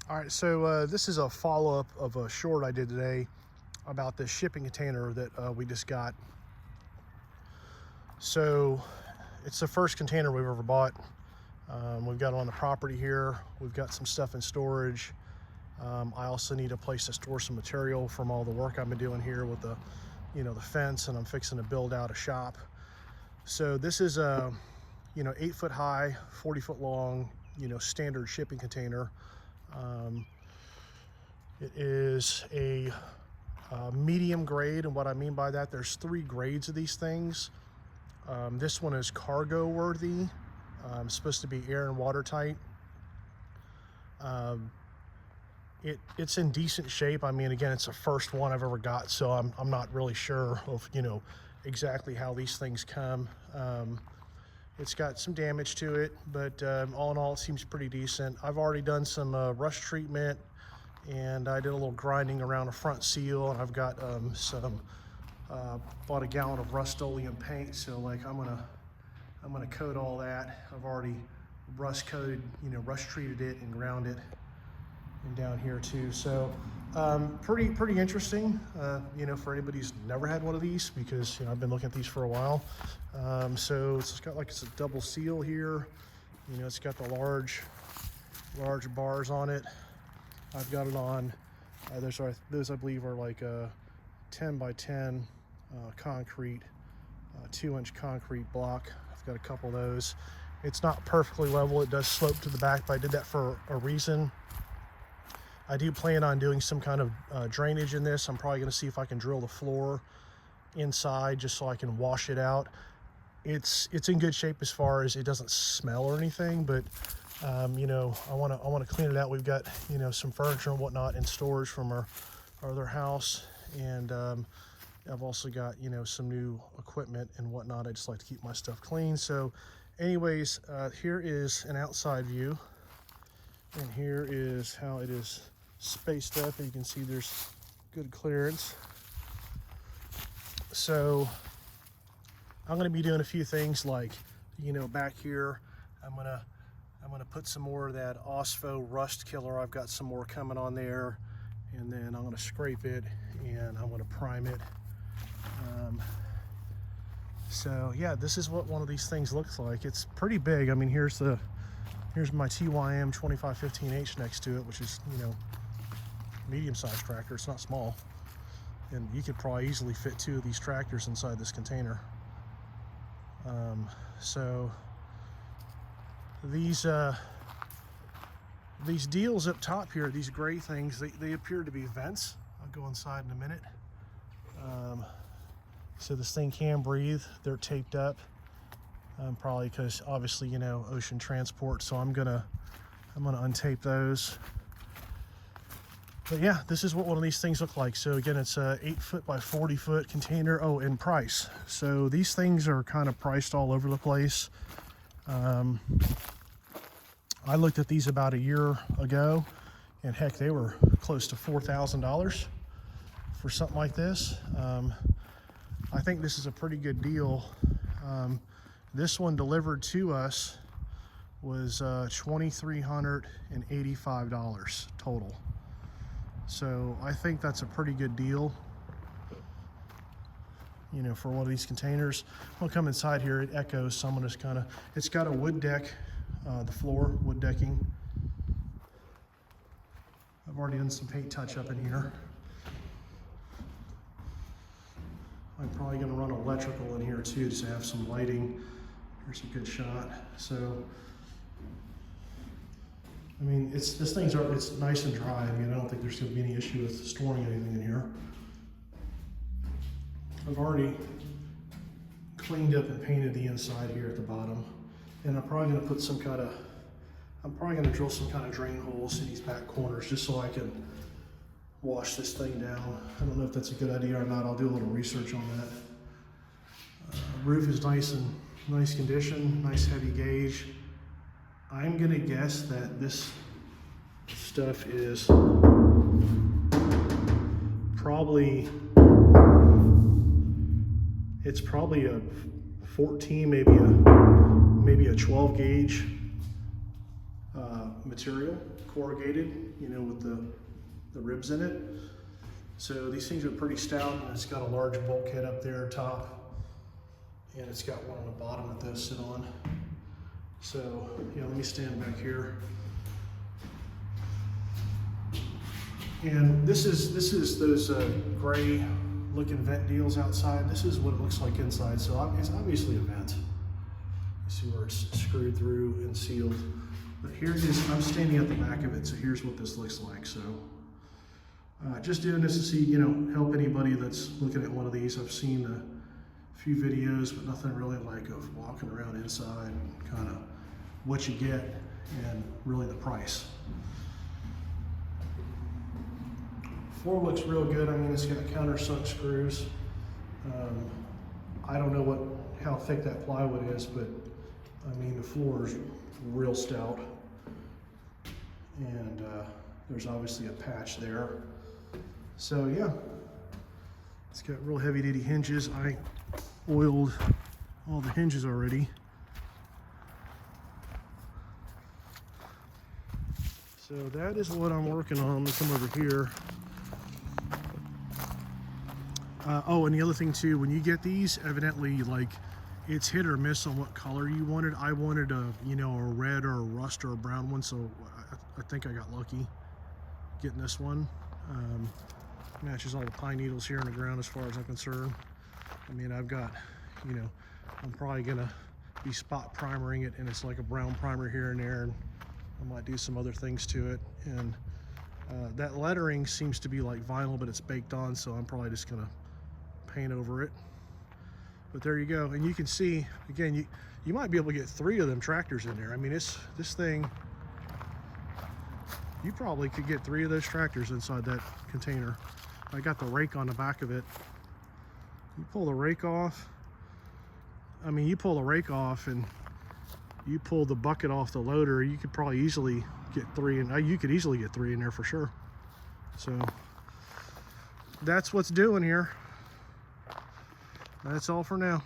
All right, so this is a follow-up of a short I did today about this shipping container that we just got. So it's the first container we've ever bought. We've got it on the property here. We've got some stuff in storage. I also need a place to store some material from all the work I've been doing here with the fence, and I'm fixing to build out a shop. So this is a 8 foot high, 40 foot long, standard shipping container. It is a medium grade, and what I mean by that, there's 3 grades of these things. This one is cargo worthy. It's supposed to be air and watertight. It's in decent shape. I mean, again, it's the first one I've ever got, so I'm not really sure of exactly how these things come. It's got some damage to it, but all in all, it seems pretty decent. I've already done some rust treatment, and I did a little grinding around a front seal, and I've got bought a gallon of Rust-Oleum paint, so like I'm gonna coat all that. I've already rust treated it and ground it, and down here too. So pretty interesting, for anybody who's never had one of these, because I've been looking at these for a while. So it's got it's a double seal here. It's got the large bars on it. I've got it on those I believe are like 10 by 10 concrete, 2-inch concrete block. I've got a couple of those. It's not perfectly level. It does slope to the back, but I did that for a reason. I do plan on doing some kind of drainage in this. I'm probably going to see if I can drill the floor inside just so I can wash it out. It's in good shape as far as it doesn't smell or anything, but I want to clean it out. We've got some furniture and whatnot in storage from our other house, and I've also got some new equipment and whatnot. I just like to keep my stuff clean. So anyways, here is an outside view, and here is how it is spaced up. And you can see there's good clearance. So I'm going to be doing a few things, like back here I'm gonna put some more of that OSPHO rust killer. I've got some more coming on there, and then I'm gonna scrape it and I'm gonna prime it. So yeah, this is what one of these things looks like. It's pretty big. I mean, here's my TYM 2515H next to it, which is medium-sized tractor. It's not small, and you could probably easily fit 2 of these tractors inside this container. So these deals up top here, these gray things, they appear to be vents. I'll go inside in a minute. So this thing can breathe. They're taped up, probably because obviously ocean transport. So I'm gonna untape those. But yeah, this is what one of these things look like. So again, it's a 8 foot by 40 foot container. Oh, and price. So these things are kind of priced all over the place. I looked at these about a year ago, and heck, they were close to $4,000 for something like this. I think this is a pretty good deal. This one delivered to us was $2,385 total. So I think that's a pretty good deal, for one of these containers. I'll come inside here. It echoes, so I'm gonna just it's got a wood deck, the floor, wood decking. I've already done some paint touch up in here. I'm probably gonna run electrical in here too, just to have some lighting. Here's a good shot. So, I mean, it's nice and dry. I mean, I don't think there's gonna be any issue with storing anything in here. I've already cleaned up and painted the inside here at the bottom, and I'm probably gonna put I'm probably gonna drill some kind of drain holes in these back corners just so I can wash this thing down. I don't know if that's a good idea or not. I'll do a little research on that. Roof is nice condition, nice heavy gauge. I'm gonna guess that this stuff is probably a 14, maybe a 12 gauge material, corrugated, you know, with the ribs in it. So these things are pretty stout, and it's got a large bulkhead up there top, and it's got one on the bottom that those sit on. So yeah, let me stand back here. And this is those gray looking vent deals outside. This is what it looks like inside. So it's obviously a vent. You see where it's screwed through and sealed. But here it is. I'm standing at the back of it, so here's what this looks like. So just doing this to see, you know, help anybody that's looking at one of these. I've seen a few videos, but nothing really like of walking around inside and kind of what you get and really the price. Floor looks real good. I mean, it's got countersunk screws. I don't know how thick that plywood is, but I mean, the floor is real stout. And there's obviously a patch there. So yeah, it's got real heavy duty hinges. I oiled all the hinges already. So that is what I'm working on. Let me come over here. Oh, and the other thing too, when you get these, evidently, like, it's hit or miss on what color you wanted. I wanted a, you know, a red or a rust or a brown one, so I think I got lucky getting this one. Matches all the pine needles here in the ground as far as I'm concerned. I mean, I've got, you know, I'm probably gonna be spot primering it, and it's like a brown primer here and there, and I might do some other things to it. And that lettering seems to be like vinyl, but it's baked on, so I'm probably just gonna paint over it. But there you go. And you can see, again, you might be able to get 3 of them tractors in there. I mean, this thing, you probably could get 3 of those tractors inside that container. I got the rake on the back of it. You pull the rake off. I mean, you pull the rake off and you pull the bucket off the loader, you could probably easily get 3 in. You could easily get 3 in there for sure. So that's what's doing here. That's all for now.